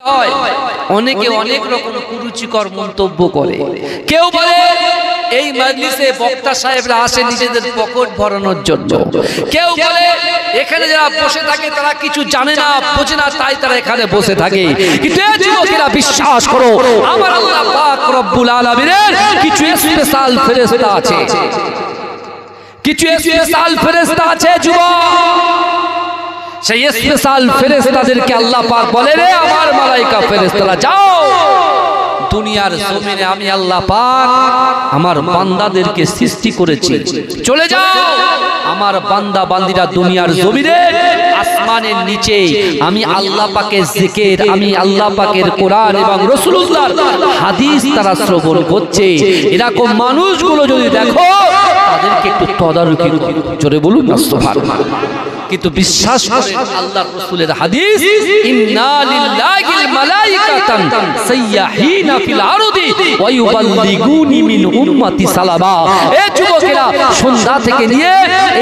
অনেকে অনেক রকম কুরুচিকর মন্তব্য করে। কেউ বলে এই মজলিসে বক্তা সাহেবরা আসে নিজেদের পকেট ভরানোর জন্য, কেউ বলে এখানে যারা বসে থাকে তারা কিছু জানে না বোঝে না তাই তারা এখানে বসে থাকে। কিন্তু এই যুবকেরা বিশ্বাস করো, আমার আল্লাহ পাক রব্বুল আলামিনের কিছু স্পেশাল ফেরেশতা আছে, কিছু স্পেশাল ফেরেশতা আছে যুবক। সেই স্পেশাল ফেরেশতাদেরকে আল্লাহ পাক বলে, রে আমার মালাইকা ফেরেশতারা যাও দুনিয়ার জমিনে আমি আল্লাহ পাক আমার বান্দাদেরকে সৃষ্টি করেছি, চলে যাও আমার বান্দা বান্দিরা দুনিয়ার জমিনে আসমানের নিচে আমি আল্লাহ পাকের জিকির, আমি আল্লাহ পাকের কোরআন এবং রাসূলুল্লাহর হাদিস তারা শ্রবণ করছে। এরকম মানুষগুলো যদি দেখো তাদেরকে একটু তদারকি করো, জোরে বলুন না সুবহানাল্লাহ। কিন্তু বিশ্বাস করেন আল্লাহর রাসূলের হাদিস, ইন্না লিল্লাহিল মালাইকাতান সাইয়াহিনা ফিল আরদি ওয়া ইউবাল্লিগুনি মিন উম্মতি সালামা। এই যুবকেরা সন্ধ্যা থেকে নিয়ে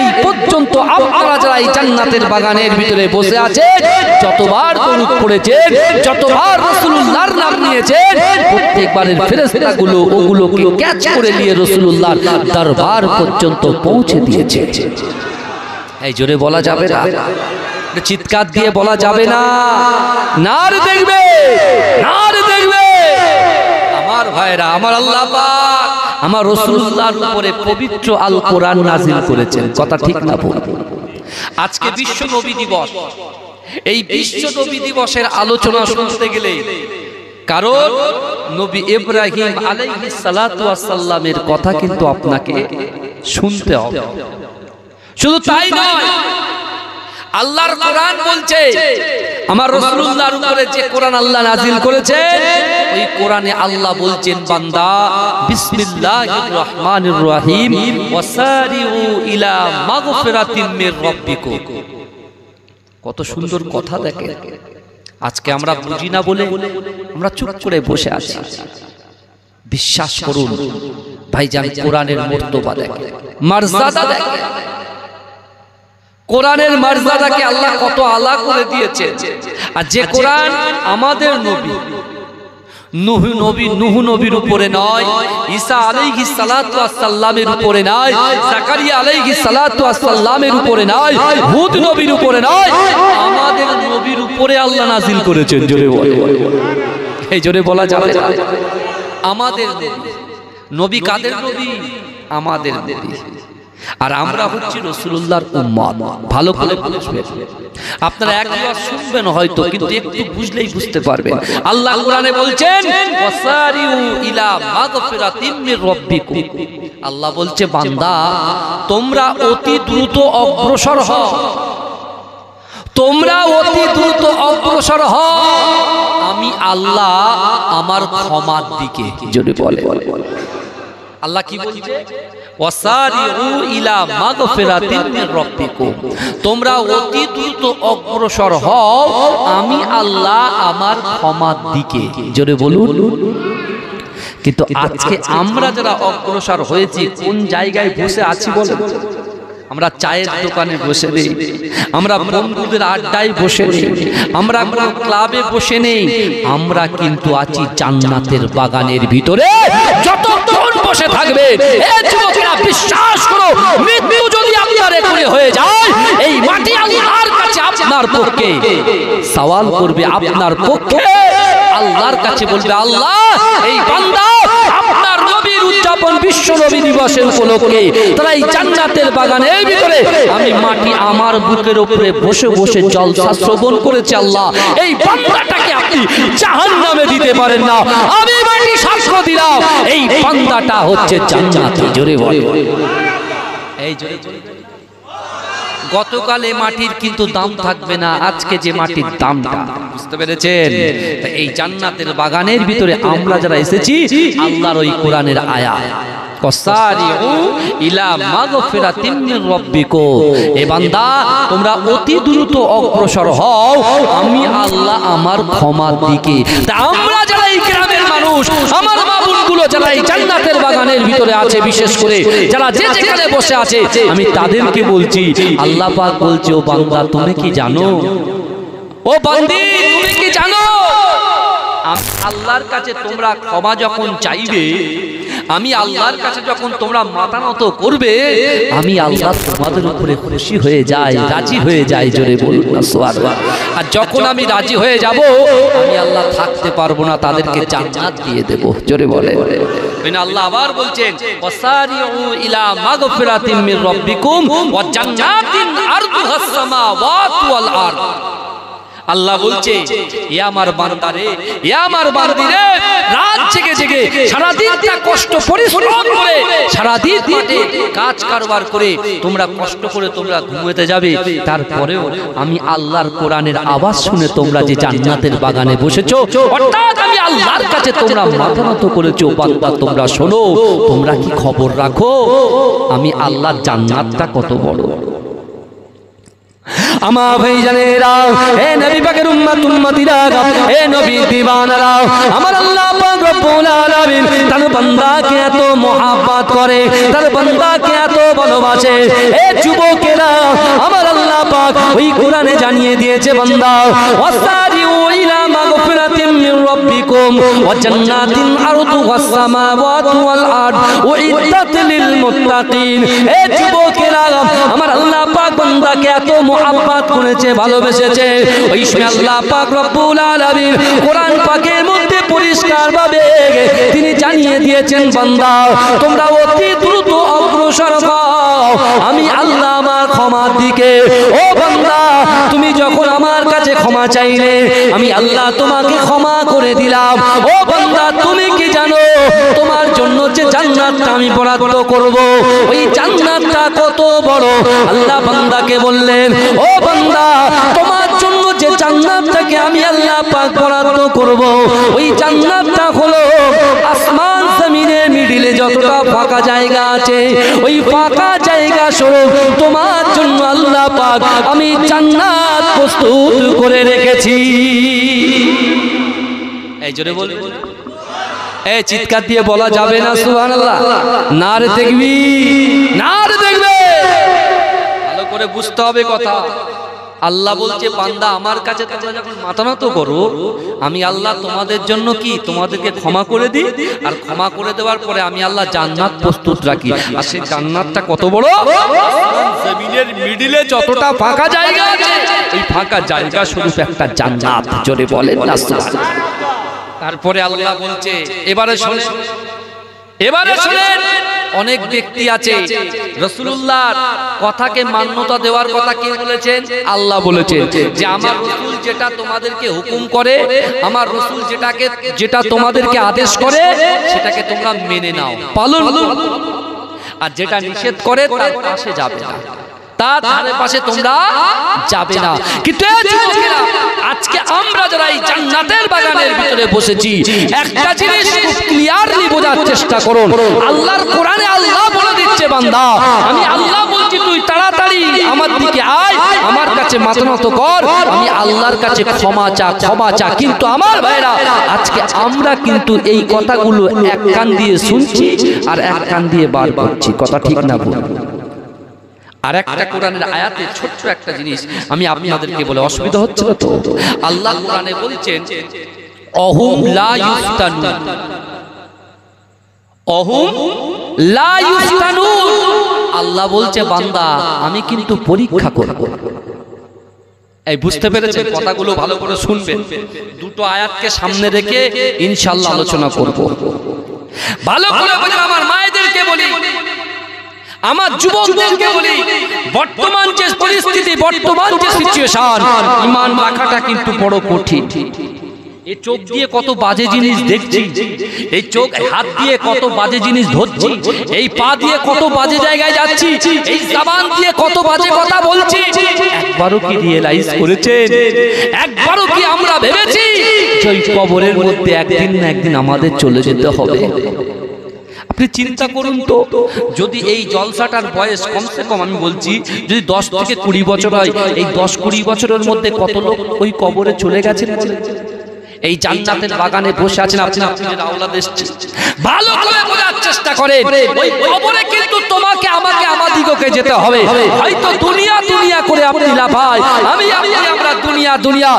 এই পর্যন্ত আপনারা যারা এই জান্নাতের বাগানের ভিতরে বসে আছেন, যতবার দরুদ পড়েছেন, যতবার রাসূলুল্লাহর নাম নিয়েছেন, প্রত্যেকবারের ফেরেশতাগুলো ওগুলোকে ক্যাচ করে নিয়ে রাসূলুল্লাহর দরবার পর্যন্ত পৌঁছে দিয়েছে। এই জোরে বলা যাবে না, চিৎকার দিয়ে বলা যাবে না, নারে দেখবে, নারে দেখবে। আমার ভাইরা, আমার আল্লাহ পাক আমার রাসূলুল্লাহর উপরে পবিত্র আল কোরআন নাযিল করেছেন, কথা ঠিক না ভুল? আজকে বিশ্ব নবী দিবস, এই বিশ্ব নবী দিবসের আলোচনা শুনতে গেলে কারণ নবী ইব্রাহিম আলাইহিস সালাতু ওয়াস সালামের কথা কিন্তু আপনাকে শুনতে হবে। শুধু তাই নয়, আল্লাহর কোরআন বলছে আমার রাসূলুল্লাহর উপরে যে কোরআন আল্লাহ নাযিল করেছেন, ওই কোরআনে আল্লাহ বলছেন, বান্দা বিসমিল্লাহির রহমানির রহিম ওয়াসারিউ ইলা মাগফিরাতিন মির রাব্বিকুম। কত সুন্দর কথা দেখেন। আজকে আমরা বুঝি না বলে আমরা চুপ করে বসে আছি। বিশ্বাস করুন ভাইজান, কোরআনের মর্যাদা দেখেন, মর্যাদা দেখেন। কোরআনের মর্যাদাকে আল্লাহ কত আলা করে দিয়েছে। আর যে কোরআন আমাদের নবী নূহ নবীর উপরে নয়, ঈসা আলাইহিস সালাতু ওয়াস সালামের উপরে নয়, জাকারিয়া আলাইহিস সালাতু ওয়াস সালামের উপরে নয়, হুদ নবীর উপরে নয়, আমাদের নবীর উপরে আল্লাহ নাযিল করেছেন। জোরে বলে, এই জোরে বলা যাবে না। আমাদের নবী কাদের নবী? আমাদের নবী। আর আমরা হচ্ছি রাসূলুল্লাহর উম্মত। ভালো করে বুঝবেন, আপনারা একবার শুনবেন হয়তো, কিন্তু একটু বুঝলেই বুঝতে পারবেন। আল্লাহ কোরআনে বলছেন ওয়াসারিউ ইলা মাগফিরাতিন মির রাব্বিকুম। আল্লাহ বলছে, বান্দা তোমরা অতি দ্রুত অগ্রসর হও, তোমরা অতি দ্রুত অগ্রসর হও আমি আল্লাহ আমার ক্ষমার দিকে। যদি বলে আল্লাহ কি বলছে, ওয়াসারিউ ইলা মাগফিরাতিন মির রাব্বিকুম, তোমরা অতি দ্রুত অগ্রসর হও আমি আল্লাহ আমার ক্ষমার দিকে। জোরে বলুন। কিন্তু আজকে আমরা যারা অগ্রসর হয়েছি কোন জায়গায় বসে আছি বলেন? আমরা চায়ের দোকানে বসে নেই, আমরা বন্ধুদের আড্ডায় বসে নেই, আমরা কোনো ক্লাবে বসে নেই, আমরা কিন্তু আছি জান্নাতের বাগানের ভিতরে। যতক্ষণ বসে থাকবে এই যুবকেরা বিশ্বাস করো, মৃত্যু যদি আপনার এখানে হয়ে যায়, এই মাটি আল্লাহর কাছে আপনার পক্ষে সওয়াল করবে, আপনার পক্ষে আল্লাহর কাছে বলবে, আল্লাহ এই বান্দা আপনার নবীর উদযাপন বিশ্ব নবী দিবসের উপলক্ষে তারা এই জান্নাতের বাগানের ভিতরে আমি মাটি আমার বুকের উপরে বসে বসে জলসা শ্রবণ করেছে। আল্লাহ এই বান্দাটাকে আপনি জাহান্নামে দিতে পারেন না, আমি মাটি সাক্ষ্য দিলাম এই বান্দাটা হচ্ছে জান্নাতি। জোরে বলে, এই জোরে। গতকালে মাটির কিন্তু দাম থাকবে না, আজকে যে মাটির দামটা, বুঝতে পেরেছেন? এই জান্নাতের বাগানের ভিতরে আমরা যারা এসেছি আল্লাহর ওই কোরআনের আয়াত, ওয়াসারিউ ইলা মাগফিরাতিন মির রাব্বিকুম, এ বান্দা তোমরা অতি দ্রুত অগ্রসর হও আমি আল্লাহ আমার ক্ষমার দিকে। তা আমরা যারা এই গ্রামের মানুষ, আমার বাবুলগুলো যারা এই জান্নাতের বাগানের ভিতরে আছে, বিশেষ করে যারা যে যেখানে বসে আছে, আমি তাদেরকে বলছি, আল্লাহ পাক বলছে, ও বান্দা তুমি কি জানো, ও বান্দি তুমি কি জানো আল্লাহর কাছে তোমরা ক্ষমা যখন চাইবে, আমি আল্লাহর কাছে যখন তোমরা মাথা নত করবে, আমি আল্লাহ তোমাদের উপরে খুশি হয়ে যাই, রাজি হয়ে যাই। জোরে বলুন না সুবহানাল্লাহ। আর যখন আমি রাজি হয়ে যাব, আমি আল্লাহ থাকতে পারবো না, তাদেরকে জান্নাত দিয়ে দেব। জোরে বলে আল্লাহ আবার বলছেন, ওয়াসারিউ ইলা মাগফিরাতিন মির রাব্বিকুম ওয়া জান্নাতিন আরদুহাস সামাওয়াতু ওয়াল আরদ। আল্লাহ বলছে, এ আমার বান্দারে, এ আমার বান্দিরে, রাত জেগে জেগে সারাদিনটা কষ্ট পরিশ্রম করে সারাদিন মাঠে কাজ কারবার করে তোমরা কষ্ট করে তোমরা ঘুমোতে যাবে, তারপরেও আমি আল্লাহর কোরআনের আওয়াজ শুনে তোমরা যে জান্নাতের বাগানে বসেছো, অর্থাৎ আমি আল্লাহর কাছে তোমরা মাথা নত করেছো, বান্দা তোমরা শোনো, তোমরা কি খবর রাখো আমি আল্লাহর জান্নাতটা কত বড়। আমার ভাইজানেরা, হে নবী পাকের উম্মত উম্মতিরা, হে নবী দিওয়ানারা, আমার আল্লাহ পাক রব্বুল আলামিন তার বান্দাকে এত মহব্বত করে, তার বান্দাকে এত ভালোবাসে। হে যুবকেরা, আমার আল্লাহ পাক ওই কোরআনে জানিয়ে দিয়েছে, বান্দা ওয়াসারিউ ইলা মাগফিরাতিন মির রাব্বিকুম ওয়া জান্নাতিন আরদুহাস সামাওয়াতু ওয়াল আরদ উইদ্দাত লিল মুত্তাকিন। হে যুবকেরা, আমার আল্লাহ পাক বান্দাকে এত মহব্বত করেছে, ভালোবেসেছে। ওই সময় আল্লাহ পাক রব্বুল আলামিন কোরআন পাকের মধ্যে পরিষ্কার ভাবে তিনি জানিয়ে দিয়েছেন, বান্দা তোমরা অতি দ্রুত অগ্রসর হও আমি আল্লাহ আমার ক্ষমার দিকে। ও বান্দা, তুমি যখন আমার কাছে ক্ষমা চাইলে, আমি আল্লাহ তোমাকে ক্ষমা করে দিলাম। ও বান্দা, তুমি কি জানো তোমার জন্য যে জান্নাতটা আমি বরাদ্দ করব, ওই জান্নাতটা কত বড়? আল্লাহ বান্দাকে বললেন, ও বান্দা, তোমার জন্য যে জান্নাতটাকে আমি আল্লাহ পাক বরাদ্দ করব, ওই জান্নাতটা হলো আসমান জমিনের মিডিলে যতটা ফাঁকা জায়গা আছে, ওই ফাঁকা জায়গা স্বরূপ তোমার জন্য আল্লাহ পাক আমি জান্নাত প্রস্তুত করে রেখেছি। এই জোরে বল, এই চিৎকার দিয়ে বলা যাবে না সুবহানাল্লাহ? নারে তাকবীর, নারে তাকবীর। ভালো করে বুঝতে হবে কথা। আল্লাহ বলছে, বান্দা আমার কাছে তোমরা যখন মাথা নত করো, আমি আল্লাহ তোমাদের জন্য কি তোমাদেরকে ক্ষমা করে দিই, আর ক্ষমা করে দেওয়ার পরে আমি আল্লাহ জান্নাত প্রস্তুত রাখি। আর সেই জান্নাতটা কত বড়? জমিনের মিডিলে যতটা ফাঁকা জায়গা আছে, এই ফাঁকা জায়গা স্বরূপ একটা জান্নাত। জোরে বলেন না সুবহানাল্লাহ। তারপরে আল্লাহ বলছে, এবারে শুনেন, এবারে শুনেন, অনেক ব্যক্তি আছে রাসূলুল্লাহর কথাকে মান্যতা দেওয়ার কথা কে বলেছেন? আল্লাহ বলেছেন যে আমার রাসূল যেটা তোমাদেরকে হুকুম করে, আমার রাসূল যেটা তোমাদেরকে আদেশ করে, সেটাকে তোমরা মেনে নাও, পালন করো, আর যেটা নিষেধ করে তার পাশে যাবে না, তার ধারে পাশে তোমরা যাবে না। কিন্তু আজকে আমরা যারা এই জান্নাতের বাগানের ভিতরে বসেছি, একটা জিনিস খুব ক্লিয়ারলি বোঝার চেষ্টা করুন। আল্লাহর কোরআনে আল্লাহ বলে দিচ্ছে, বান্দা আমি আল্লাহ বলছি তুই তাড়াতাড়ি আমার দিকে আয়, আমার কাছে মাথা নত কর, আমি আল্লাহর কাছে ক্ষমা চা, ক্ষমা চা। কিন্তু আমার ভাইরা, আজকে আমরা কিন্তু এই কথাগুলো এক কান দিয়ে শুনছি আর এক কান দিয়ে বার করছি। কথা ঠিক না ভুল? আর একটা কোরআনের আয়াতে ছোট্ট একটা জিনিস আমি আপনাদেরকে বলে, অসুবিধা হচ্ছে না তো? আল্লাহ কোরআনে বলছেন, অহুম লা ইফতানুন, অহুম লা ইফতানুন। আল্লাহ বলছে, বান্দা আমি কিন্তু পরীক্ষা করব। এই বুঝতে পেরেছেন? কথাগুলো ভালো করে শুনবেন। দুটো আয়াতকে সামনে রেখে ইনশাআল্লাহ আলোচনা করব। ভালো করে বুঝে আমার মায়েদেরকে বলি, আমার যুবকদেরকে বলি, বর্তমান যে পরিস্থিতি, বর্তমান যে সিচুয়েশন, ঈমান রাখাটা কিন্তু বড় কঠিন। এই চোখ দিয়ে কত বাজে জিনিস দেখছি, এই চোখ হাত দিয়ে কত বাজে জিনিস ধরছি, এই পা দিয়ে কত বাজে জায়গায় যাচ্ছি, এই জবান দিয়ে কত বাজে কথা বলছি। একবারও কি রিয়েলাইজ করেছেন? একবারও কি আমরা ভেবেছি যে ওই কবরের মধ্যে একদিন না একদিন আমাদের চলে যেতে হবে? আপনি চিন্তা করুন তো, যদি এই জলসাটার বয়স কমসে কম আমি বলছি যদি 10 থেকে 20 বছর হয়, এই 10-20 বছরের মধ্যে কত লোক ওই কবরে চলে গেছেন? এই জান্নাতের বাগানে বসে আছেন আপনাদের আওলাদ এসেছে। ভালো করে বোঝার চেষ্টা করেন, ওই কবরে কিন্তু তোমাকে আমাকে আমাদিগকে যেতে হবে। হয়তো দুনিয়া দুনিয়া করে আপনি লাফায়, আমরা দুনিয়া দুনিয়া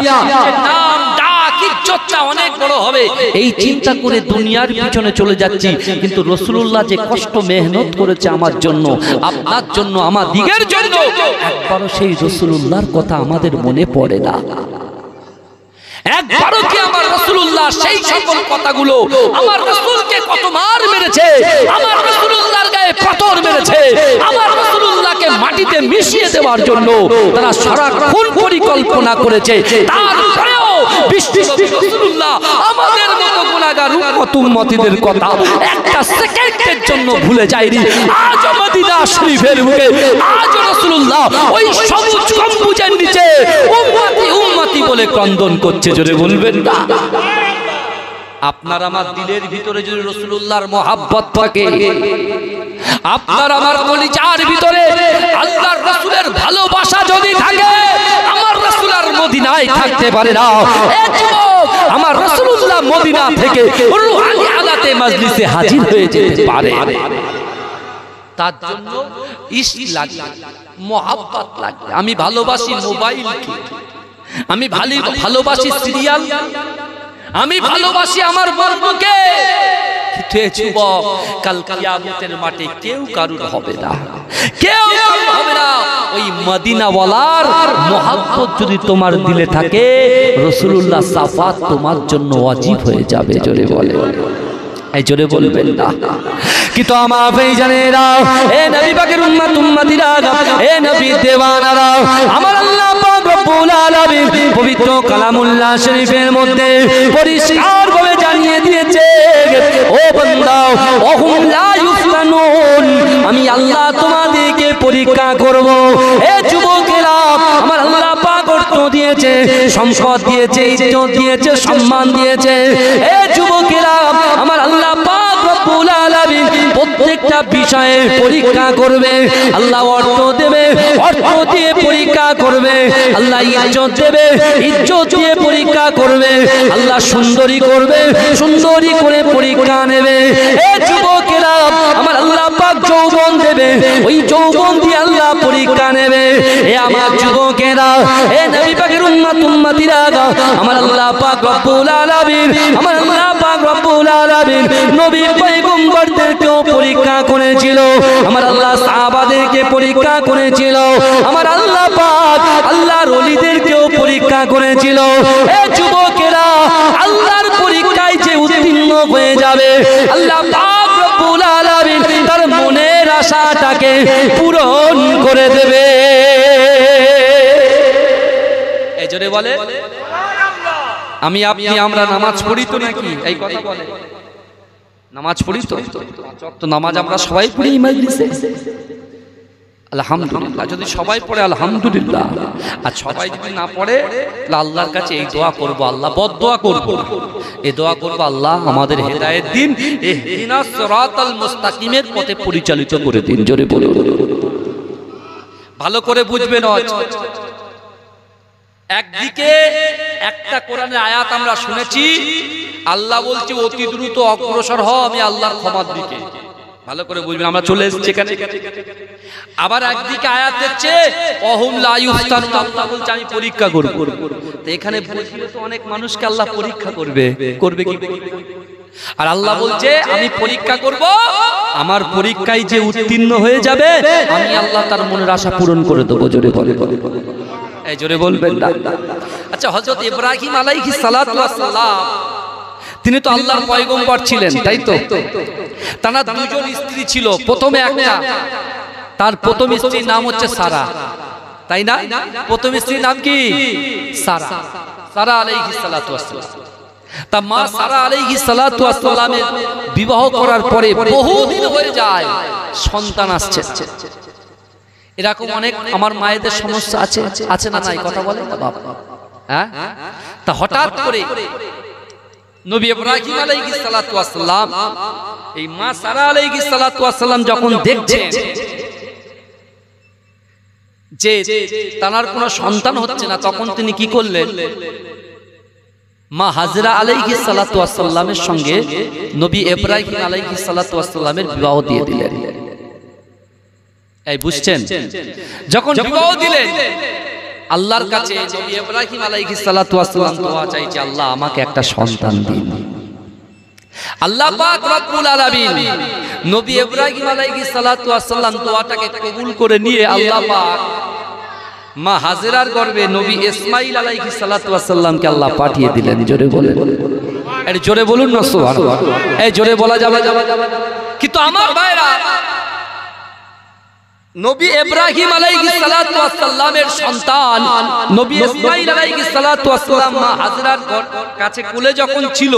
নাম ডাক ইজ্জতটা অনেক বড় হবে, এই চিন্তা করে দুনিয়ার পিছনে চলে যাচ্ছি। কিন্তু রাসূলুল্লাহ যে কষ্ট মেহনত করেছে আমার জন্য, আপনার জন্য, আমার দিগের জন্য, একবারও সেই রাসূলুল্লাহর কথা আমাদের মনে পড়ে না। একবারও কি আমার রাসূলুল্লাহ সেই সকল কথাগুলো, আমার রাসূলকে কত মার মেরেছে, আমার রাসূলুল্লাহর গায়ে পাথর মেরেছে, আমার রাসূলুল্লাহকে মাটিতে মিশিয়ে দেওয়ার জন্য তারা সারাক্ষণ পরিকল্পনা করেছে, তারপরেও বিশ্বনবী রাসূলুল্লাহ আমাদের মতো গুনাহগার উম্মতের কথা একটা সেকেন্ডের জন্য ভুলে যায়নি। আজ মদিনা শরীফের বুকে আজ রাসূলুল্লাহ ওই সবুজ গম্বুজের নিচে উম্মতি উম্মতি বলে ক্রন্দন করছে। জোরে বলবেন না? আপনার আমার দিলের ভিতরে যদি রাসূলুল্লাহর মহব্বত থাকে, আপনার আমার কলিজার ভিতরে আল্লাহর রাসূলের ভালোবাসা যদি থাকে, আমার রাসূল আর মদিনায় থাকতে পারে না। এ যুবক, আমার রাসূলুল্লাহ মদিনা থেকে রূহানি হালাতে মজলিসে হাজির হয়ে যেতে পারে। তার জন্য ইশক লাগে, মহব্বত লাগে। আমি ভালোবাসি মোবাইলকে, আমি ভালোবাসি সিরিয়াল, আমি ভালোবাসি আমার বন্ধুকে, কিন্তু যুবক কাল কিয়ামতের মাঠে কেউ কারুর হবে না, কেউ হবে না। ওই মদিনাওয়ালার মহব্বত যদি তোমার দিলে থাকে, রাসূলুল্লাহ সাফাত তোমার জন্য ওয়াজিব হয়ে যাবে। জোরে বলে, এই জোরে বলবেন না? কিন্তু আমার ভাইজানেরা, এ নবী পাকের উম্মত উম্মতিরা, এ নবীর দেওয়ানারা, আমার আল্লাহ পাক রব্বুল আলামিন পবিত্র কালামুল্লাহ শরীফের মধ্যে পরিষ্কার ভাবে জানিয়ে দিয়েছে, ও বান্দা, ওহুম লা ইফতানুন, আমি আল্লাহ তোমাদেরকে পরীক্ষা করব। এ যুবকেরা, আমার আল্লাহ পাক অর্থ দিয়েছে, সম্পদ দিয়েছে, ইজ্জত দিয়েছে, সম্মান দিয়েছে। এ যুবকেরা, আমার আল্লাহ পাক রব্বুল আলামিন প্রত্যেকটা বিষয়ে পরীক্ষা করবে। আল্লাহ অর্থ দেবে, অর্থ দিয়ে পরীক্ষা করবে। আল্লাহ ইজ্জত দেবে, ইজ্জত দিয়ে পরীক্ষা করবে। আল্লাহ সুন্দরী করবে, সুন্দরী করে পরীক্ষা নেবে। এ যুবকেরা, আমার আল্লাহ পাক যৌবন দেবে, ওই যৌবন দিয়ে আল্লাহ পরীক্ষা নেবে। এ আমার যুবকেরা, এ নবী পাকের উম্মত উম্মতিরা, আমার আল্লাহ পাক রব্বুল আলামিন, আমার আল্লাহ পাক রব্বুল আলামিন নবী পয়গম্বরদেরকেও পরীক্ষা করেছিল, আমার আল্লাহ সাহাবাদেরকে পরীক্ষা করেছিল, আমার আল্লাহ পাক আল্লাহর ওলিদেরকেও পরীক্ষা করেছিল। এ যুবকেরা, আল্লাহর পরীক্ষায় যে উত্তীর্ণ হয়ে যাবে, আল্লাহ পাক রব্বুল আলামিন তার মনের আশাটাকে পূরণ করে দেবে। এই জোরে বলে, আমি আপনি আমরা নামাজ পড়ি তো নাকি? এই কথা বলে, নামাজ পড়ি তো নামাজ আমরা সবাই পড়ি মজলিসে, আলহামদুলিল্লাহ। যদি সবাই পড়ে আলহামদুলিল্লাহ, আর সবাই যদি না পড়ে, আল্লাহর কাছে এই দোয়া করব, আল্লাহ বদদোয়া করব, এই দোয়া করব, আল্লাহ আমাদের হেদায়েত দিন, ইহদিনাস সিরাতাল মুস্তাকিমের পথে পরিচালিত করে দিন। জোরে বলে, ভালো করে বুঝবেন। একদিকে একটা কোরআনের আয়াত আমরা শুনেছি, আল্লাহ বলছে অতি দ্রুত অগ্রসর হও আমি আল্লাহর ক্ষমার দিকে। ভালো করে বুঝবেন, আমরা চলে এসেছি এখানে। আবার একদিকে আয়াত হচ্ছে ওহুম লা ইফতানুন, আল্লাহ বলছে আমি পরীক্ষা করব। তো এখানে বুঝলে তো অনেক মানুষকে আল্লাহ পরীক্ষা করবে, করবে কি? আর আল্লাহ বলছে আমি পরীক্ষা করব, আমার পরীক্ষায় যে উত্তীর্ণ হয়ে যাবে, আমি আল্লাহ তার মনের আশা পূরণ করে দেবো। জোরে বলে, এই জোরে বলবেন না? আচ্ছা, হযরত ইব্রাহিম আলাইহিস সালাতু ওয়াস সালাম, তিনি তো আল্লাহর পয়গম্বর ছিলেন, তাই তো? তার দুজন স্ত্রী ছিল। প্রথমে একটা, তার প্রথম স্ত্রীর নাম হচ্ছে সারা, তাই না? প্রথম স্ত্রীর নাম কি? সারা, সারা আলাইহিস সালাতু ওয়াস সালাম। তা মা সারা আলাইহিস সালাতু ওয়াস সালামের বিবাহ করার পরে বহুদিন হয়ে যায়, সন্তান আসছে। এরকম অনেক আমার মায়েদের সমস্যা আছে, আছে না নাই? কথা বলে না বাবা? হ্যাঁ। তা হঠাৎ করে নবী ইব্রাহিম আলাইহিস সালাতু ওয়াস সালাম, এই মা সারা আলাইহিস সালাতু ওয়াস সালাম যখন দেখছেন যে তার কোনো সন্তান হচ্ছে না, তখন তিনি কি করলেন? মা হাজরা আলাইহিস সালাতু ওয়াস সালামের সঙ্গে নবী ইব্রাহিম আলাইহিস সালাতু ওয়াস সালামের বিবাহ দিয়ে দিলেন। এই বুঝছেন? যখন বিবাহ দিলেন, আল্লাহর কাছে নবী ইব্রাহিম আলাইহিস সালাতু ওয়াস সালাম দোয়া চাইছে, আল্লাহ আমাকে একটা সন্তান দিন। আল্লাহ পাক রব্বুল আলামিন নবী ইব্রাহিম আলাইহিস সালাতু ওয়াস সালাম দোয়াটাকে কবুল করে নিয়ে আল্লাহ পাক মা হাজেরার গর্ভে নবী ইসমাঈল আলাইহিস সালাতু ওয়াস সালামকে আল্লাহ পাঠিয়ে দিলেন। জোরে বলেন, এর জোরে বলুন না সুবহানাল্লাহ। এই জোরে বলা যাবে। কিন্তু আমার ভাইরা, নবী ইব্রাহিম আলাইহিস সালাতু ওয়াস সালামের সন্তান নবী ইসমাঈল আলাইহিস সালাতু ওয়াস সালাম মা হাজেরার কাছে কোলে যখন ছিল,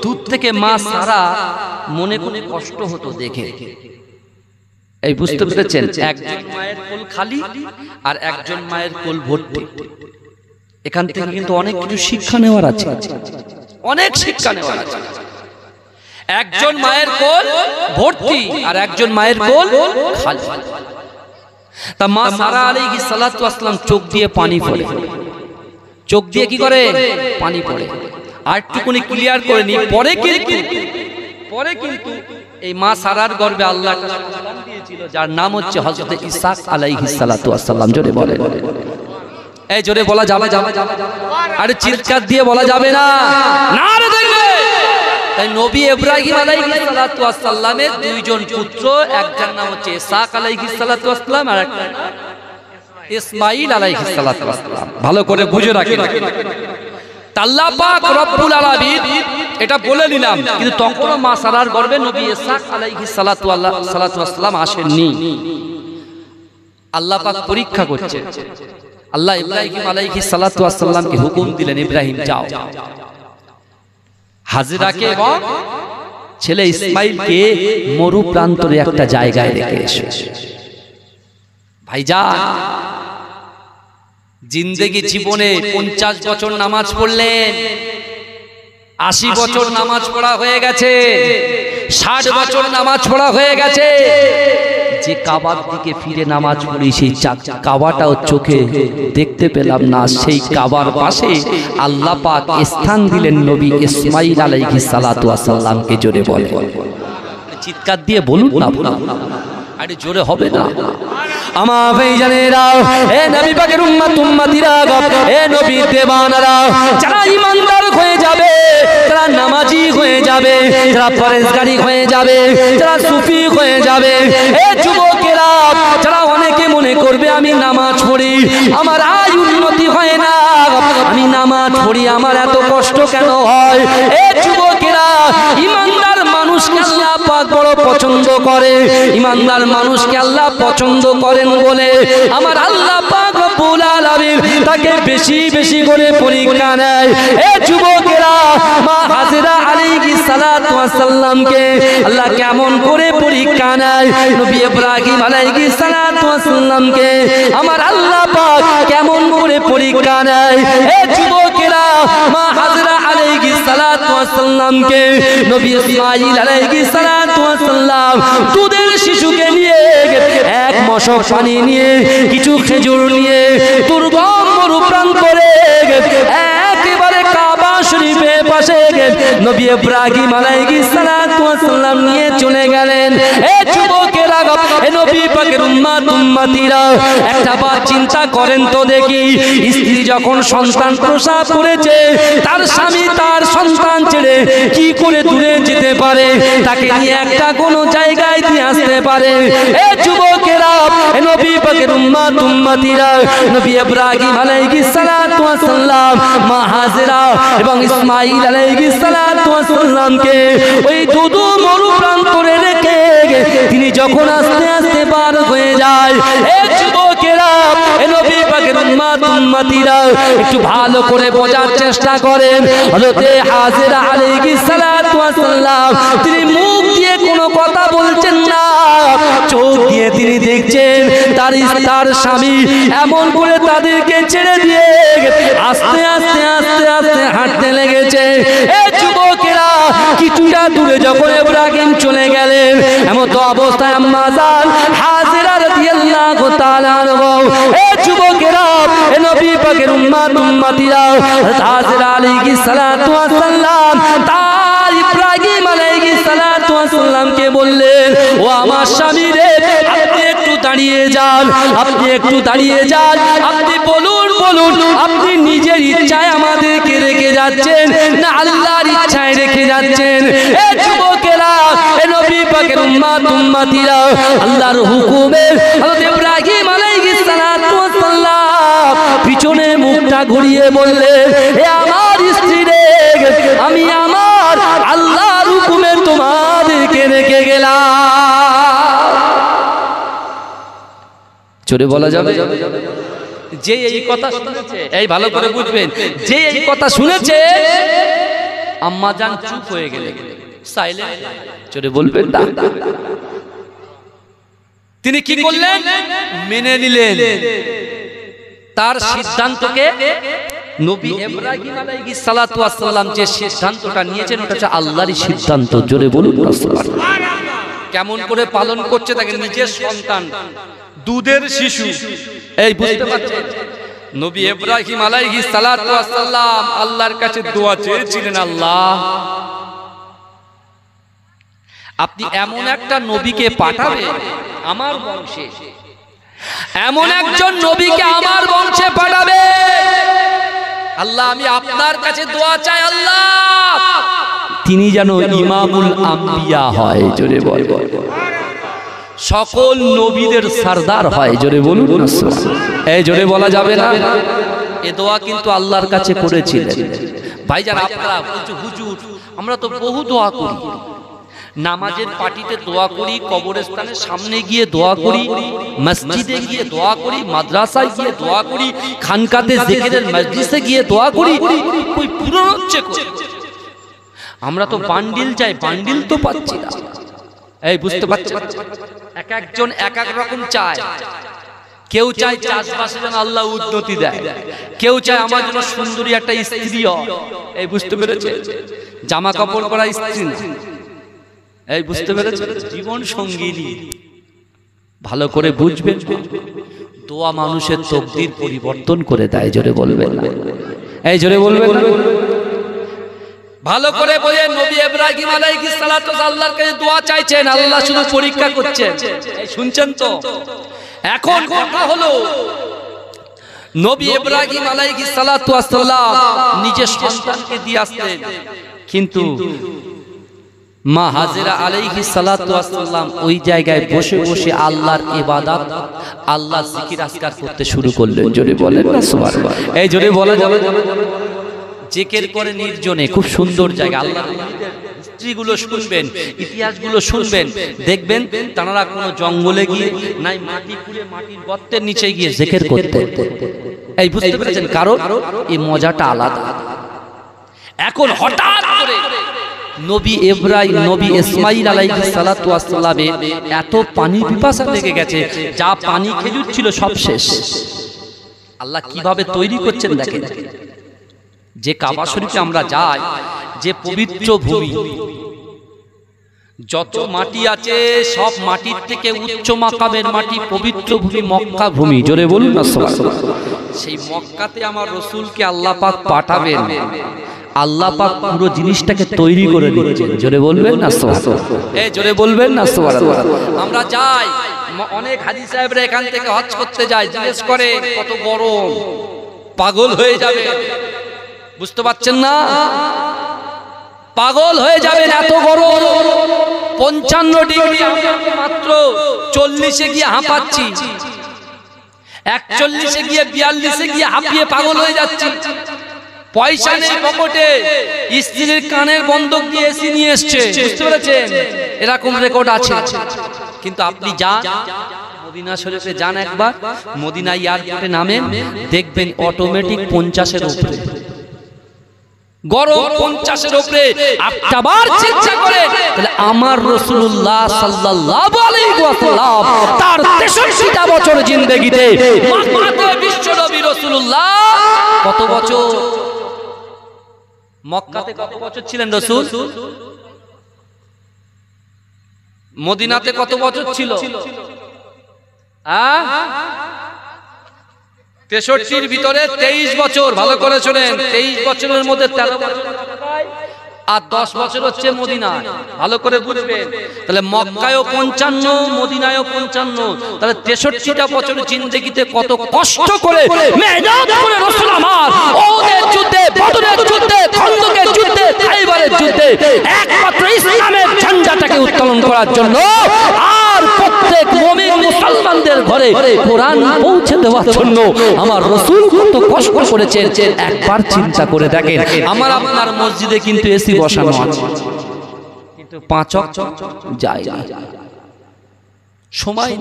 দুধ থেকে মা সারা মনে কোনো কষ্ট হতো দেখে। এই বুঝতে পেরেছেন, একজন মায়ের কোল খালি আর একজন মায়ের কোল ভর্তি। এখান থেকে কিন্তু অনেক কিছু শিক্ষা নেওয়ার আছে, অনেক শিক্ষা নেওয়ার আছে। একজন মায়ের কোল ভর্তি আর একজন মায়ের কোল খালি। তা মা সারা আলাইহিস সালাতু ওয়াস সালাম চোখ দিয়ে পানি পড়ে, চোখ দিয়ে কি করে পানি পড়ে। আর একটুকুনি ক্লিয়ার করে নি, পরে কিন্তু এই মা সারার গর্ভে আল্লাহ একটা সন্তান দিয়েছিল যার নাম হচ্ছে হযরত ইসহাক আলাইহিস সালাতু ওয়াস সালাম। জোরে বলেন, এই জোরে বলা যাবে। আরে চিৎকার দিয়ে বলা যাবে না, নারে দেখবে। তাই নবী ইব্রাহিম আলাইহিস সালাতু ওয়াস সালামের দুইজন পুত্র, একজন নাম হচ্ছে ইসহাক আলাইহিস সালাতু ওয়াস সালাম আর একটা ইসমাঈল আলাইহিস সালাতু ওয়াস সালাম। ভালো করে বুঝে রাখেন। আল্লাহ পাক রব্বুল আলামিন এটা বলে নিলাম, কিন্তু তখন মা সারার গর্ভে নবী ইসহাক আলাইহিস সালাতু ওয়াস সালাম আসেননি। আল্লাহ পাক পরীক্ষা করছে। আল্লাহ ইব্রাহিম আলাইহিস সালাতু ওয়াস সালামকে হুকুম দিলেন, ইব্রাহিম যাও, হাজেরাকে এবং ছেলে ইসমাঈলকে মরু প্রান্তরে একটা জায়গায় রেখে এসো। ভাইজান, জিন্দেগি জীবনে 50 বছর নামাজ পড়লেন, 80 বছর নামাজ পড়া হয়ে গেছে, 60 বছর নামাজ পড়া হয়ে গেছে। যে কাবার দিকে ফিরে নামাজ পড়ি, সেই কাবাটাও চোখে দেখতে পেলাম না। সেই কাবার পাশে আল্লাহ পাক স্থান দিলেন নবী ইসমাঈল আলাইহিস সালাতু ওয়াস সালামকে। জোরে বলে, চিৎকার দিয়ে বলুন না, আরে জোরে হবে না। আমার ভাইজানেরা, এ নবী পাকের উম্মতিরা, এ নবী দেওয়ানারা, যারা ঈমানদার হয়ে যাবে, যারা নামাজি হয়ে যাবে, যারা পরেজগারি হয়ে যাবে, যারা সুফি হয়ে যাবে, এ যুবকেরা, যারা অনেকে মনে করবে আমি নামাজ পড়ি, আমার আয় উন্নতি হয় না, আমি নামাজ পড়ি, আমার এত কষ্ট কেন হয়। এ যুবকেরা, ঈমানদার মানুষকে আল্লাহ পাক বড় পছন্দ করে। ঈমানদার মানুষকে আল্লাহ পছন্দ করেন বলে আমার আল্লাহ পাক রব্বুল আলামিন তাকে বেশি বেশি করে পরীক্ষা নেয়। এ যুবকেরা, মা হাজেরা আলাইহিস সালাতু ওয়াস সালামকে আল্লাহ কেমন করে পরীক্ষা নেয়, নবী ইব্রাহিম আলাইহিস সালাতু ওয়াস সালামকে আমার আল্লাহ পাক কেমন করে পরীক্ষা নেয়। এ যুবকেরা, মা হাজেরা আলাইহিস সালাতু ওয়াস সালামকে নবী ইসমাঈল আলাইহিস সালাতু ওয়াস সালাম দুধের শিশুকে নিয়ে এক মশক পানি নিয়ে কিছু খেজুর নিয়ে দুর্গম মরু প্রান্তরে একেবারে কাবা শরীফের পাশে নবী ইব্রাহিম আলাইহিস সালাতু ওয়াস সালাম নিয়ে চলে গেলেন। এ যুবকেরা, এ নবী পাকের উম্মতিরা, একটা বার চিন্তা করেন তো দেখি, স্ত্রী যখন সন্তান প্রসব করেছে, তার স্বামী তার সন্তান ছেড়ে কি করে দূরে যেতে পারে, তাকে নিয়ে একটা কোনো জায়গায় দিয়ে আসতে পারে। এ যুবকেরা, এ নবী পাকের উম্মতিরা, নবী ইব্রাহিম আলাইহিস সালাতু ওয়াস সালাম, মা হাজেরা এবং ইসমাঈল আলাইহিস সালাতু ওয়াস সালামকে ওই দুদু মরু প্রান্তরে রেখে তিনি যখন আস্তে আস্তে পার হয়ে যায়, এ যুবকেরা, এ নবী পাকের উম্মতিরা, একটু ভালো করে বোঝার চেষ্টা করেন। হযরতে হাজেরা আলাইহিস সালাতু ওয়াস সালাম তিনি মুখ দিয়ে কোনো কথা বলছেন না, চোখ দিয়ে তিনি দেখছেন তার স্বামী এমন করে তাদেরকে ছেড়ে দিয়ে আস্তে আস্তে আস্তে আস্তে হাঁটতে লেগেছে। এ যুবকেরা, কিছুটা দূরে যখন ইব্রাহিম চলে গেলেন, এমন তো অবস্থায় আম্মা জান হাজেরা রাদিয়াল্লাহু তাআলা আনহা, এ যুবকেরা, এ নবী পাকের উম্মতিরা, হাজেরা আলাইহিস সালাতু ওয়াস সালাম তার ইব্রাহিম আলাইহিস সালাতু ওয়াস সালামকে বললেন, ও আমার স্বামী রে, আপনি একটু দাঁড়িয়ে যান, আপনি একটু দাঁড়িয়ে যান, আপনি বলুন বলুন, আপনি নিজের ইচ্ছায় আমাদেরকে রেখে যাচ্ছেন না আল্লাহর ইচ্ছায় রেখে যাচ্ছেন? এ যুবকেরা, এ নবী পাকের উম্মত উম্মতিরা, আল্লাহর হুকুমে হযরত ইব্রাহিম আলাইহিস সালাতু ওয়াস সালাম পিছনে মুখটা ঘুরিয়ে বললেন, এ আমার স্ত্রী রে, আমি আমার আল্লাহর হুকুমে তোমাদেরকে রেখে গেলাম। চলে বলা যাবে? যে এই কথা শুনেছে, এই ভালো করে বুঝবেন, যে এই কথা শুনেছে আম্মা জান চুপ হয়ে গেলেন, সাইলেন্ট। চলে বলবেন না। তিনি কি করলেন? মেনে নিলেন তার সিদ্ধান্তকে। নবী ইব্রাহিম আলাইহিস সালাতু ওয়াস সালাম যে সিদ্ধান্তটা নিয়েছেন ওটা হচ্ছে আল্লাহরই সিদ্ধান্ত। জোরে বলুন সুবহানাল্লাহ। কেমন করে পালন করছে তাকে, নিজের সন্তান, দুধের শিশু। এই বুঝতে পারছেন? নবী ইব্রাহিম আলাইহিস সালাতু ওয়াস সালাম আল্লাহর কাছে দোয়া চেয়েছিলেন, আল্লাহ আপনি এমন একটা নবীকে পাঠাবেন আমার বংশে, এমন একজন নবীকে আমার বংশে পাঠাবে আল্লাহ, আমি আপনার কাছে দোয়া চাই আল্লাহ তিনি যেন ইমামুল আম্বিয়া হয়। জোরে বলুন, সকল নবীদের সরদার হয়। জোরে বলুন, এই জোরে বলা যাবে না? এ দোয়া কিন্তু আল্লাহর কাছে করেছিলেন। ভাইজান আপনারা হুজুর, আমরা তো বহু দোয়া করি, নামাজের পার্টিতে দোয়া করি, কবরস্থানের সামনে গিয়ে দোয়া করি, মসজিদে গিয়ে দোয়া করি, মাদ্রাসায় গিয়ে দোয়া করি, খানকাতে জিকিরের মজলিসে গিয়ে দোয়া করি, কই পূরণ হচ্ছে? আমরা তো বান্ডিল চাই, বান্ডিল তো পাচ্ছি না। এই বুঝতে পারছেন? এক একজন এক এক রকম চায়। কেউ চায় চাষবাসে যেন আল্লাহ উন্নতি দেয়, কেউ চায় আমার জন্য সুন্দরী একটা স্ত্রী হয়। এই বুঝতে পেরেছে? জামা কাপড় পরা স্ত্রী না, এই বুঝতে পেরেছে? জীবন সঙ্গিনী। ভালো করে বুঝবেন, দোয়া মানুষের তকদির পরিবর্তন করে দেয়। জোরে বলবেন না? এই জোরে বলবেন না? ভালো করে বলেন, নবী ইব্রাহিম আলাইহিস সালাতু আল্লাহর কাছে দোয়া চাইছেন, আল্লাহ শুধু পরীক্ষা করছেন। এই শুনছেন তো? এখন কথা হলো, নবী ইব্রাহিম আলাইহিস সালাতু ওয়াসসালাম নিজের সন্তানকে দিয়ে আসলেন, কিন্তু মা হাজেরা আলাইহিস সালাতু ওয়াসসালাম ওই জায়গায় বসে বসে আল্লাহর ইবাদত, আল্লাহর জিকির আজকার করতে শুরু করলেন। জোরে বলেন না সুবহানাল্লাহ? এই জোরে বলা যাবে? জিকির করে নির্জনে, খুব সুন্দর জায়গা। আল্লাহর হিস্ট্রিগুলো শুনবেন, ইতিহাসগুলো শুনবেন, দেখবেন তারা কোনো জঙ্গলে গিয়ে নাই, মাটি খুঁড়ে মাটির গর্তের নিচে গিয়ে জিকির করতে। এই বুঝতে পেরেছেন? কারণ এই মজাটা আলাদা। এখন হঠাৎ করে নবী ইব্রাহিম, নবী ইসমাঈল আলাইহিস সালাতু ওয়াস সালামের এত পানি পিপাসা লেগে গেছে, যা পানি খেজুর ছিল সব শেষ। আল্লাহ কিভাবে তৈরি করছেন দেখেন। যে কাবা শরীফে আমরা যাই, যে পবিত্র ভূমি, যত মাটি আছে সব মাটির থেকে উচ্চ মাকামের মাটি পবিত্র ভূমি মক্কা ভূমি। জোরে বলুন না সুবহানাল্লাহ? সেই মক্কাতে আমার রাসূলকে আল্লাহ পাক পাঠাবেন, আল্লাহ পাক পুরো জিনিসটাকে তৈরি করে দিচ্ছেন। জোরে বলবেন না সুবহানাল্লাহ? এই জোরে বলবেন না সুবহানাল্লাহ? আমরা যাই, অনেক হাজী সাহেবরা এখান থেকে হজ করতে যায়, জিজ্ঞেস করে কত গরম, পাগল হয়ে যাবে। বুঝতে পারছেন না? পাগল হয়ে যাবেন, এত গরম। 55 ডিগ্রি, মাত্র 40-এ গিয়ে হাঁপাচ্ছি, 41-এ গিয়ে 42-এ গিয়ে হাঁপিয়ে পাগল হয়ে যাচ্ছি। পয়সা নেই পকেটে, স্ত্রীর কানের বন্ধক দিয়ে এসি নিয়ে এসছে। বুঝতে পেরেছেন? এরকম রেকর্ড আছে। কিন্তু আপনি যান মদিনা শরীফে, যান একবার, মদিনা এয়ারপোর্টে নামেন, দেখবেন অটোমেটিক 50-এর উপরে গরম, 50-এর উপরে। আবার চিন্তা করে তাহলে আমার রাসূলুল্লাহ সাল্লাল্লাহু আলাইহি ওয়াসাল্লাম তার 63টা বছর জিন্দেগিতে মক্কাতে বিশ্ব নবী রাসূলুল্লাহ কত বছর, মক্কাতে কত বছর ছিলেন রাসূল? মদিনাতে কত বছর ছিল? 63-র ভিতরে 23 বছর। ভালো করে শোনেন, 23 বছরের মধ্যে 13 বছর আর 10 বছর হচ্ছে মদিনা। ভালো করে বুঝবেন, তাহলে মক্কায়ও 55, মদিনায়ও 55, তাহলে 63টা বছর জিন্দেগিতে কত কষ্ট করে মেহনত করে রাসূল আমার ওদের যুদ্ধে, বদরের যুদ্ধে, খন্দকের যুদ্ধে, খাইবারের যুদ্ধে একমাত্র ইসলামের ঝান্ডাটাকে উত্তোলন করার জন্য আর প্রত্যেক মুমিন মুসলমানদের ঘরে কোরআন পৌঁছে দেওয়ার জন্য আমার রাসূল কত কষ্ট করেছেন একবার চিন্তা করে দেখেন। আমার আপনার মসজিদে কিন্তু এসি বসানো আছে, কিন্তু 5 ওয়াক্ত যায় না, সময়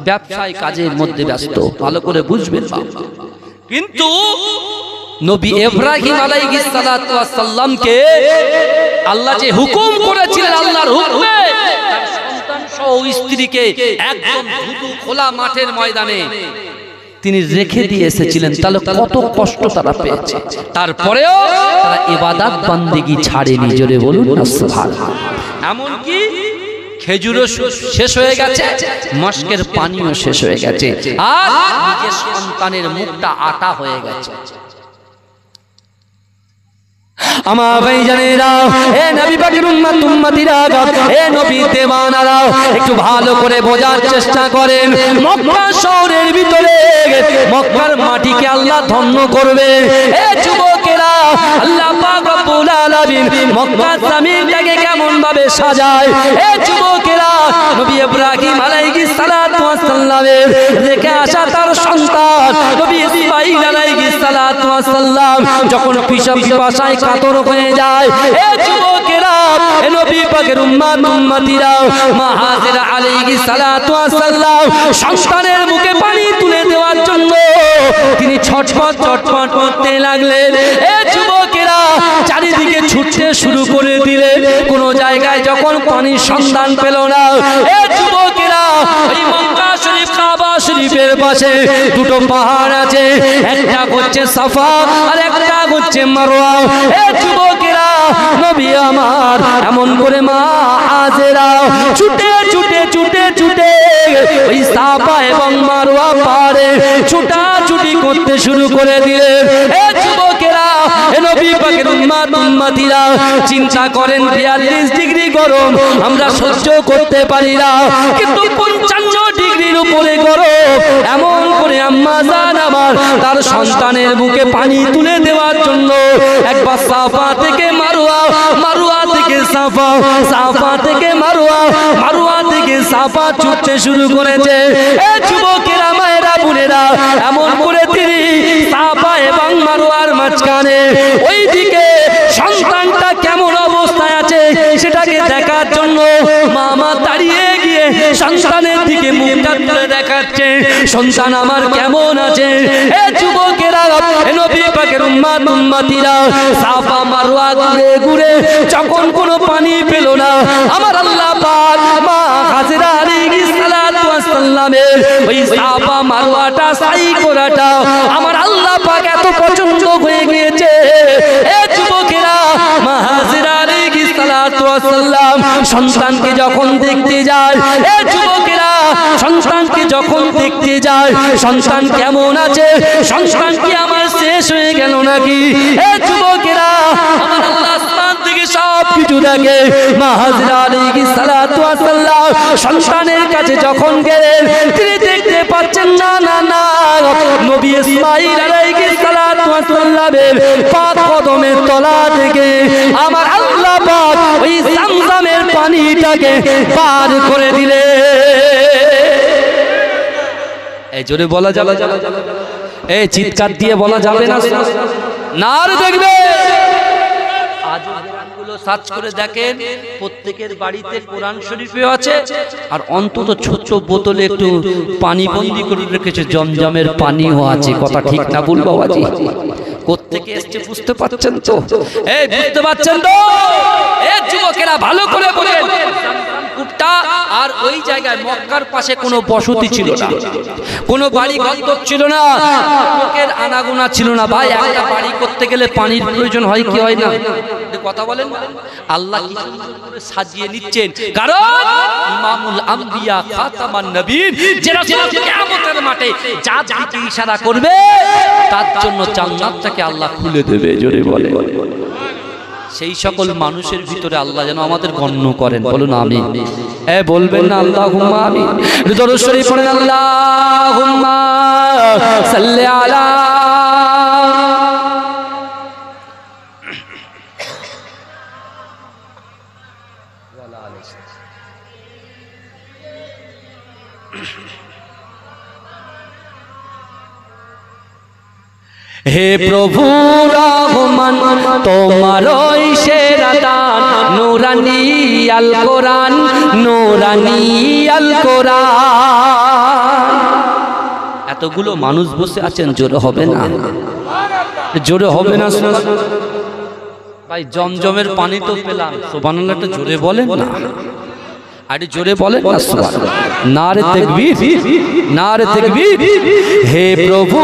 ব্যবসায় কাজের মধ্যে ব্যস্ত। ভালো করে বুঝবেন। কিন্তু নবী ইব্রাহিম আলাইহিস সালাতু ওয়াস সালামকে আল্লাহ যে হুকুম করেছিলেন, আল্লাহর হুকুমে তার সন্তান সহ স্ত্রীকে একদম ধুধু খোলা মাঠের ময়দানে তিনি রেখে দিয়ে এসেছিলেন, তাহলে কত কষ্ট তারা পেয়েছে। তারপরেও তারা ইবাদত বান্দেগি ছাড়েনি। জোরে বলুন না সুবহানাল্লাহ। এমনকি খেজুরও শেষ হয়ে গেছে, মস্কের পানিও শেষ হয়ে গেছে, আর নিজের সন্তানের মুখটা আটা হয়ে গেছে। আমার ভাইজানেরা, এ নবী পাকের উম্মত উম্মতিরা, এ নবী দেওয়ানারা, একটু ভালো করে বোঝার চেষ্টা করেন। মক্কা শহরের ভিতরে মক্কার মাটিকে আল্লাহ ধন্য করবে। এ যুবকেরা, আল্লাহ পাক রব্বুল আলামিন মক্কার জমিনটাকে কেমন ভাবে সাজায়। এ যুবকেরা, নবী ইব্রাহিম আলাইহিস সালাতু ওয়াস সালামের রেখে আসা তার সন্তান নবী ইসমাঈল আলাইহিস সালাতু ওয়াস সালাম যখন পিপাসায় কাতর হয়ে যায়, এ যুবকেরা, এ নবী পাকের উম্মত উম্মতিরা, মা হাজেরা আলাইহিস সালাতু ওয়াস সালাম সন্তানের মুখে পানি তুলে দেওয়ার জন্য তিনি ছটফট করতে লাগলেন। এ যুবকেরা, চারিদিকে ছুটতে শুরু করে দিলেন। কোন জায়গায় যখন পানির সন্ধান পেল না, এ যুবকেরা, ওই মক্কা শরীফ, কাবা শরীফের পাশে দুটো পাহাড় আছে, একটা হচ্ছে সাফা আর একটা হচ্ছে মারওয়া। এ যুবকেরা, নবী আমার এমন করে মা হাজেরা ছুটে ওই সাফা এবং মারওয়া পাহাড়ে ছুটাছুটি করতে শুরু করে দিলেন। এ যুবকেরা, এ নবী পাকের উম্মত উম্মতিরা, চিন্তা করেন 42 ডিগ্রি গরম আমরা সহ্য করতে পারি না, কিন্তু 55 ডিগ্রির উপরে গরম। এমন করে আম্মা জান আমার তার সন্তানের মুখে পানি তুলে দেওয়ার জন্য একবার সাফা থেকে মারওয়া, মারওয়া থেকে সাফা, সাফা থেকে মারওয়া, মারওয়া থেকে সাফা ছুটতে শুরু করেছে। এ যুবকেরা, মায়েরা, বোনেরা, এমন করে তিনি সাফা এবং মারওয়ার মাঝখানে ওইদিকে সন্তানটা কেমন অবস্থায় আছে সেটাকে দেখার জন্য মামা দাঁড়িয়ে গিয়ে সন্তানের দিকে মুখটা তুলে দেখাচ্ছে, সন্তান আমার কেমন আছে। এ যুবকেরা, নবী পাকের উম্মত উম্মতিরা সাফা মারওয়া ঘুরে ঘুরে যখন কোনো পানি পেল না, আমার আল্লাহ পাক মা হাজেরা আলাইহিস সালাতু ওয়াস সালামের ওই সাফা মারওয়াটা সাই করাটা আমার আল্লাহ পাক এত পছন্দ হয়ে গিয়েছে। এ যুবকেরা, মা হাজেরা আলাইহিস সালাতু ওয়াস সালাম সন্তানকে যখন দেখতে যায়, এ যুবকেরা, সন্তানকে যখন দেখতে যায়, সন্তান কেমন আছে, সন্তান কি আমার শেষ হয়ে গেল নাকি? এ যুবকেরা, আমার আল্লাহ আসমান থেকে সব কিছু দেখে। মা হাজেরা আলাইহিস সালাতু ওয়াস সালাম সন্তানের কাছে যখন গেলেন, তিনি দেখতে পাচ্ছেন না নবী ইসমাঈল আলাইহিস সালাতু ওয়াস সালামের পাক কদমের তলা থেকে আমার আল্লাহ পাক ওই জামজামের পানিটাকে পার করে দিলেন। এই জোরে বলা যাবে, এই চিৎকার দিয়ে বলা যাবে না, না দেখবে। আজ কোরআনগুলো সার্চ করে দেখেন, প্রত্যেকের বাড়িতে কোরআন শরীফেও আছে, আর অন্তত ছোট্ট বোতলে একটু পানি বন্দি করে রেখেছে, জমজমের পানিও আছে। কথা ঠিক না ভুল বাবাজি? কোত্থেকে এসছে বুঝতে পারছেন তো? এই বুঝতে পারছেন তো? এই যুবকেরা, ভালো করে বলেন। কূপটা আর ওই জায়গায় মক্কার পাশে কোনো বসতি ছিল না, কোনো বাড়ি ঘর ছিল না, লোকের আনাগোনা ছিল না। ভাই, একটা বাড়ি করতে গেলে পানির প্রয়োজন হয় কি হয় না? কথা বলেন। আল্লাহ কি করে সাজিয়ে নিচ্ছেন, কারণ ইমামুল আম্বিয়া খাতামান নবীন যারা কিয়ামতের মাঠে যা যাকে ইশারা করবে তার জন্য জান্নাতটাকে আল্লাহ খুলে দেবে। জোরে বলে সেই সকল মানুষের ভিতরে আল্লাহ যেন আমাদের গণ্য করেন। বলুন আমিন। বলবেন না আল্লাহুম্মা আমিন? দরুদ শরীফ পড়েন, আল্লাহুম্মা সাল্লি আলা। হে প্রভু রহমান, তোমারই সেরা দান, নূরানী আল কোরআন, নূরানী আল কোরআন। এতগুলো মানুষ বসে আছেন, জোরে হবে না? জোরে হবে না? ভাই জমজমের পানি তো পেলাম, সুবহানাল্লাহ একটু জোরে বলেন না, আরে জোরে বলেন না সুবহানাল্লাহ। নারে তাকবীর, নারে তাকবীর। হে প্রভু